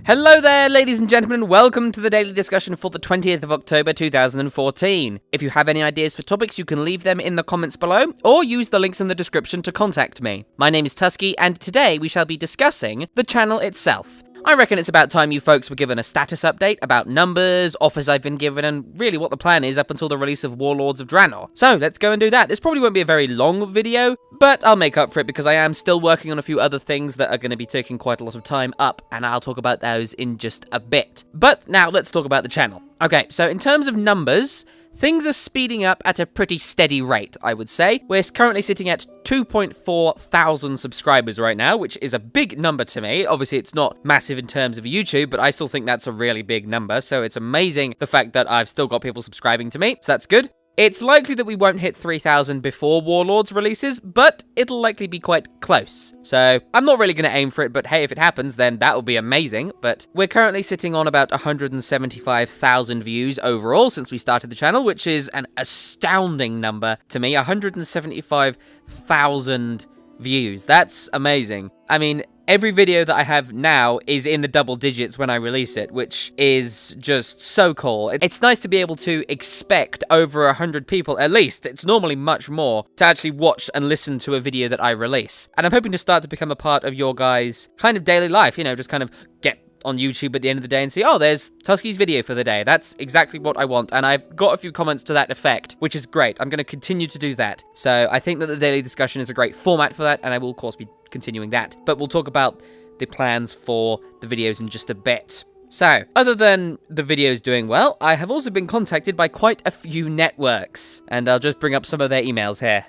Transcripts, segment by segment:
Hello there, ladies and gentlemen. Welcome to the daily discussion for the 20th of October 2014. If you have any ideas for topics, you can leave them in the comments below, or use the links in the description to contact me. My name is Tuskeh, and today we shall be discussing the channel itself. I reckon it's about time you folks were given a status update about numbers, offers I've been given, and really what the plan is up until the release of Warlords of Draenor. So, let's go and do that. This probably won't be a very long video, but I'll make up for it because I am still working on a few other things that are going to be taking quite a lot of time up, and I'll talk about those in just a bit. But now, let's talk about the channel. Okay, so in terms of numbers, things are speeding up at a pretty steady rate, I would say. We're currently sitting at 2.4 thousand subscribers right now, which is a big number to me. Obviously, it's not massive in terms of YouTube, but I still think that's a really big number, so it's amazing the fact that I've still got people subscribing to me, so that's good. It's likely that we won't hit 3,000 before Warlords releases, but it'll likely be quite close. So, I'm not really going to aim for it, but hey, if it happens, then that will be amazing. But we're currently sitting on about 175,000 views overall since we started the channel, which is an astounding number to me. 175,000 views. That's amazing. I mean, every video that I have now is in the double digits when I release it, which is just so cool. It's nice to be able to expect over 100 people, at least, it's normally much more, to actually watch and listen to a video that I release. And I'm hoping to start to become a part of your guys' kind of daily life, you know, just kind of get on YouTube at the end of the day and see, oh, there's Tuskeh's video for the day. That's exactly what I want, and I've got a few comments to that effect, which is great. I'm going to continue to do that. So I think that the daily discussion is a great format for that, and I will, of course, be continuing that. But we'll talk about the plans for the videos in just a bit. So, other than the videos doing well, I have also been contacted by quite a few networks, and I'll just bring up some of their emails here.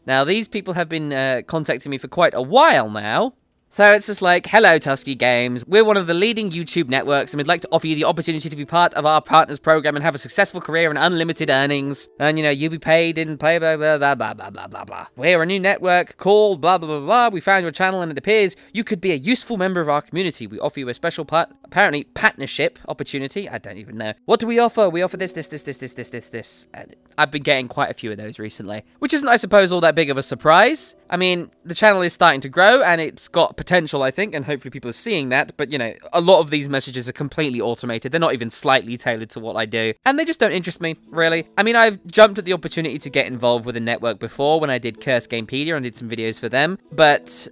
Now, these people have been contacting me for quite a while now. So it's just like, hello Tuskeh Games, we're one of the leading YouTube networks and we'd like to offer you the opportunity to be part of our partners program and have a successful career and unlimited earnings. And you know, you'll be paid in blah blah blah blah blah blah blah blah blah. We're a new network called blah blah blah blah. We found your channel and it appears you could be a useful member of our community. We offer you a special apparently partnership opportunity. I don't even know. What do we offer? We offer this. And I've been getting quite a few of those recently, which isn't, I suppose, all that big of a surprise. I mean, the channel is starting to grow and it's got potential, I think, and hopefully people are seeing that, but you know, a lot of these messages are completely automated. They're not even slightly tailored to what I do, and they just don't interest me, really. I mean, I've jumped at the opportunity to get involved with a network before when I did Curse Gamepedia and did some videos for them, but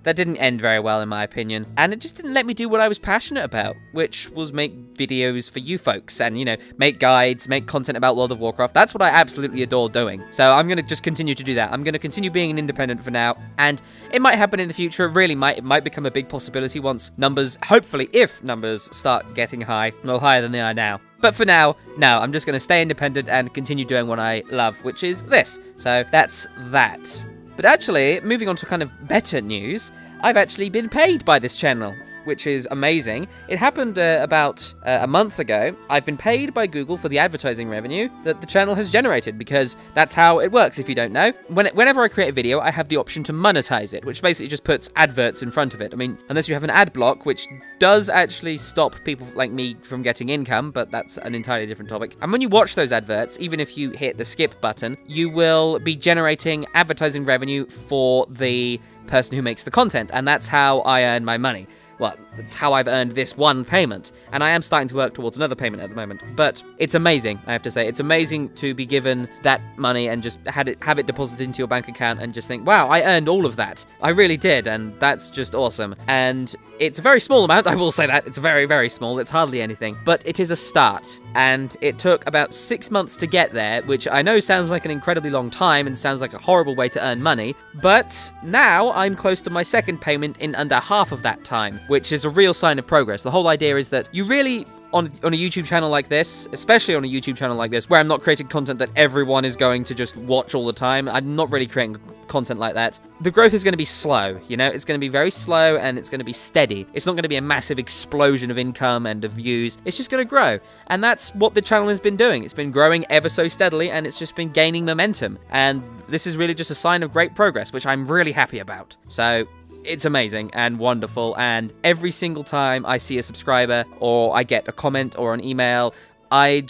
that didn't end very well, in my opinion. And it just didn't let me do what I was passionate about, which was make videos for you folks and, you know, make guides, make content about World of Warcraft. That's what I absolutely adore doing. So I'm going to just continue to do that. I'm going to continue being an independent for now. And it might happen in the future. It really might. It might become a big possibility once numbers, hopefully, if numbers start getting high, well, higher than they are now. But for now, no, I'm just going to stay independent and continue doing what I love, which is this. So that's that. But actually, moving on to kind of better news, I've actually been paid by this channel, which is amazing. It happened about a month ago. I've been paid by Google for the advertising revenue that the channel has generated, because that's how it works, if you don't know. Whenever I create a video, I have the option to monetize it, which basically just puts adverts in front of it. I mean, unless you have an ad block, which does actually stop people like me from getting income, but that's an entirely different topic. And when you watch those adverts, even if you hit the skip button, you will be generating advertising revenue for the person who makes the content, and that's how I earn my money. Well, that's how I've earned this one payment, and I am starting to work towards another payment at the moment. But it's amazing, I have to say. It's amazing to be given that money and just have it deposited into your bank account and just think, wow, I earned all of that. I really did, and that's just awesome. And it's a very small amount, I will say that. It's very, very small. It's hardly anything. But it is a start, and it took about 6 months to get there, which I know sounds like an incredibly long time and sounds like a horrible way to earn money. But now I'm close to my second payment in under half of that time, which is a real sign of progress. The whole idea is that you really, on a YouTube channel like this, especially on a YouTube channel like this, where I'm not creating content that everyone is going to just watch all the time, I'm not really creating content like that, the growth is going to be slow, you know? It's going to be very slow and it's going to be steady. It's not going to be a massive explosion of income and of views. It's just going to grow. And that's what the channel has been doing. It's been growing ever so steadily and it's just been gaining momentum. And this is really just a sign of great progress, which I'm really happy about. So it's amazing and wonderful, and every single time I see a subscriber or I get a comment or an email I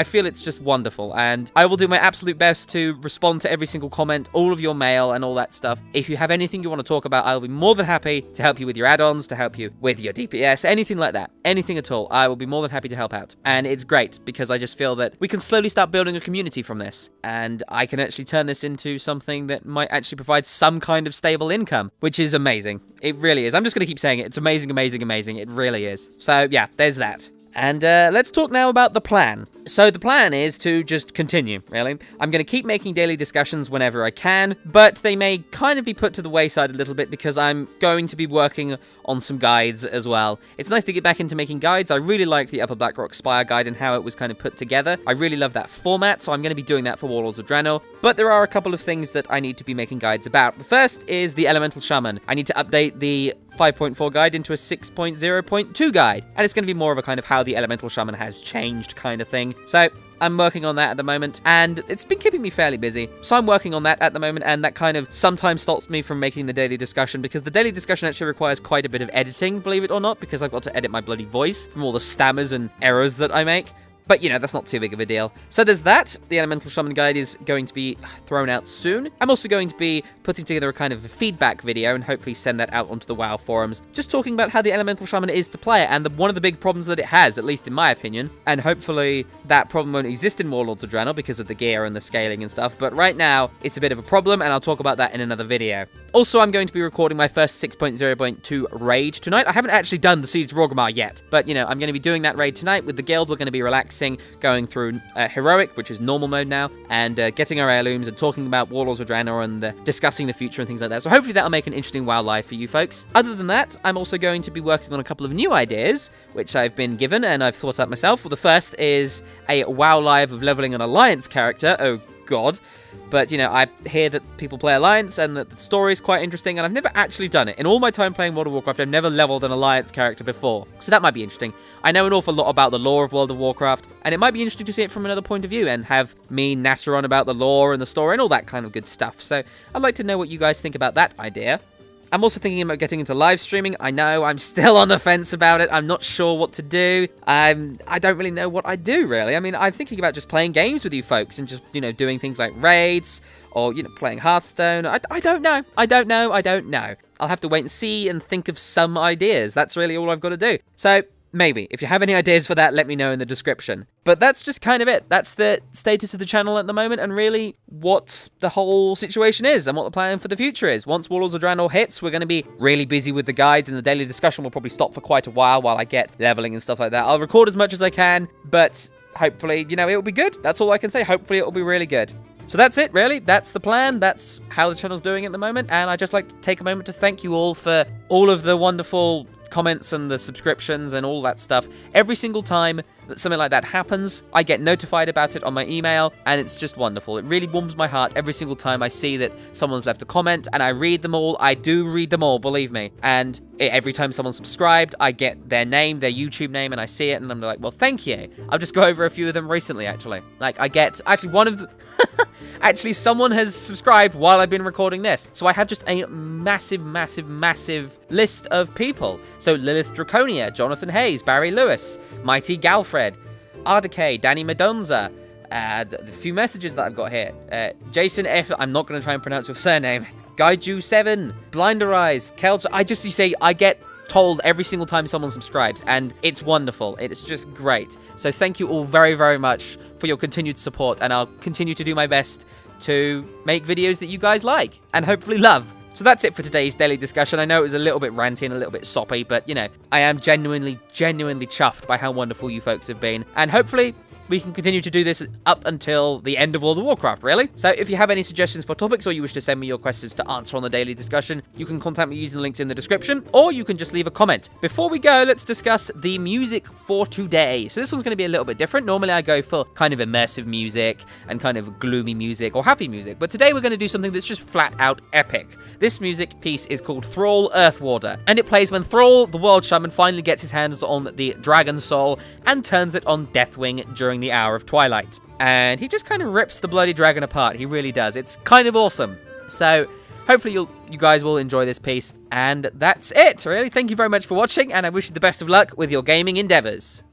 feel it's just wonderful, and I will do my absolute best to respond to every single comment, all of your mail, and all that stuff. If you have anything you want to talk about, I'll be more than happy to help you with your add-ons, to help you with your DPS, anything like that. Anything at all. I will be more than happy to help out. And it's great, because I just feel that we can slowly start building a community from this, and I can actually turn this into something that might actually provide some kind of stable income, which is amazing. It really is. I'm just going to keep saying it. It's amazing, amazing, amazing. It really is. So, yeah, there's that. And let's talk now about the plan. So the plan is to just continue, really. I'm going to keep making daily discussions whenever I can, but they may kind of be put to the wayside a little bit because I'm going to be working on some guides as well. It's nice to get back into making guides. I really like the Upper Blackrock Spire guide and how it was kind of put together. I really love that format, so I'm going to be doing that for Warlords of Draenor. But there are a couple of things that I need to be making guides about. The first is the Elemental Shaman. I need to update the 5.4 guide into a 6.0.2 guide, and it's going to be more of a kind of how the Elemental Shaman has changed kind of thing. So I'm working on that at the moment, and it's been keeping me fairly busy. So I'm working on that at the moment, and that kind of sometimes stops me from making the daily discussion, because the daily discussion actually requires quite a bit of editing, believe it or not, because I've got to edit my bloody voice from all the stammers and errors that I make. But, you know, that's not too big of a deal. So there's that. The Elemental Shaman Guide is going to be thrown out soon. I'm also going to be putting together a kind of a feedback video and hopefully send that out onto the WoW forums. Just talking about how the Elemental Shaman is to play it and one of the big problems that it has, at least in my opinion. And hopefully that problem won't exist in Warlords of Draenor because of the gear and the scaling and stuff. But right now, it's a bit of a problem, and I'll talk about that in another video. Also, I'm going to be recording my first 6.0.2 raid tonight. I haven't actually done the Siege of Orgrimmar yet, but, you know, I'm going to be doing that raid tonight with the guild. We're going to be relaxing, going through Heroic, which is normal mode now, and getting our heirlooms and talking about Warlords of Draenor and discussing the future and things like that. So hopefully that'll make an interesting WoW live for you folks. Other than that, I'm also going to be working on a couple of new ideas, which I've been given and I've thought out myself. Well, the first is a WoW live of leveling an Alliance character. Oh, God. But, you know, I hear that people play Alliance and that the story is quite interesting, and I've never actually done it. In all my time playing World of Warcraft, I've never leveled an Alliance character before. So that might be interesting. I know an awful lot about the lore of World of Warcraft, and it might be interesting to see it from another point of view and have me natter on about the lore and the story and all that kind of good stuff. So I'd like to know what you guys think about that idea. I'm also thinking about getting into live streaming. I know I'm still on the fence about it. I'm not sure what to do. I don't really know what I do, really. I mean, I'm thinking about just playing games with you folks and just, you know, doing things like raids or, you know, playing Hearthstone. I don't know. I don't know. I'll have to wait and see and think of some ideas. That's really all I've got to do. So maybe. If you have any ideas for that, let me know in the description. But that's just kind of it. That's the status of the channel at the moment, and really what the whole situation is and what the plan for the future is. Once Warlords of Draenor hits, we're going to be really busy with the guides, and the daily discussion will probably stop for quite a while I get leveling and stuff like that. I'll record as much as I can, but hopefully, you know, it'll be good. That's all I can say. Hopefully it'll be really good. So that's it, really. That's the plan. That's how the channel's doing at the moment, and I'd just like to take a moment to thank you all for all of the wonderful comments and the subscriptions and all that stuff. Every single time that something like that happens, I get notified about it on my email, and it's just wonderful. It really warms my heart every single time I see that someone's left a comment, and I read them all. I do read them all, believe me. And every time someone's subscribed, I get their name, their YouTube name, and I see it, and I'm like, well, thank you. I'll just go over a few of them recently, actually. Like, I get, actually, one of the... Actually, someone has subscribed while I've been recording this. So I have just a massive, massive, massive list of people. So Lilith Draconia, Jonathan Hayes, Barry Lewis, Mighty Galfred, Ardecay, Danny Madonza, the few messages that I've got here. Jason F. I'm not going to try and pronounce your surname. Gaiju7, Blinder Eyes, Kelch. I get told every single time someone subscribes, and it's wonderful. It's just great. So thank you all very, very much for your continued support, and I'll continue to do my best to make videos that you guys like and hopefully love. So that's it for today's daily discussion. I know it was a little bit ranty and a little bit soppy, but, you know, I am genuinely, genuinely chuffed by how wonderful you folks have been, and hopefully we can continue to do this up until the end of World of Warcraft, really. So if you have any suggestions for topics, or you wish to send me your questions to answer on the daily discussion, you can contact me using the links in the description, or you can just leave a comment. Before we go, let's discuss the music for today. So this one's going to be a little bit different. Normally I go for kind of immersive music and kind of gloomy music or happy music, but today we're going to do something that's just flat out epic. This music piece is called Thrall Earthwarder, and it plays when Thrall, the World Shaman, finally gets his hands on the Dragon Soul and turns it on Deathwing during the Hour of Twilight. And he just kind of rips the bloody dragon apart. He really does. It's kind of awesome. So hopefully you guys will enjoy this piece. And that's it, really. Thank you very much for watching, and I wish you the best of luck with your gaming endeavors.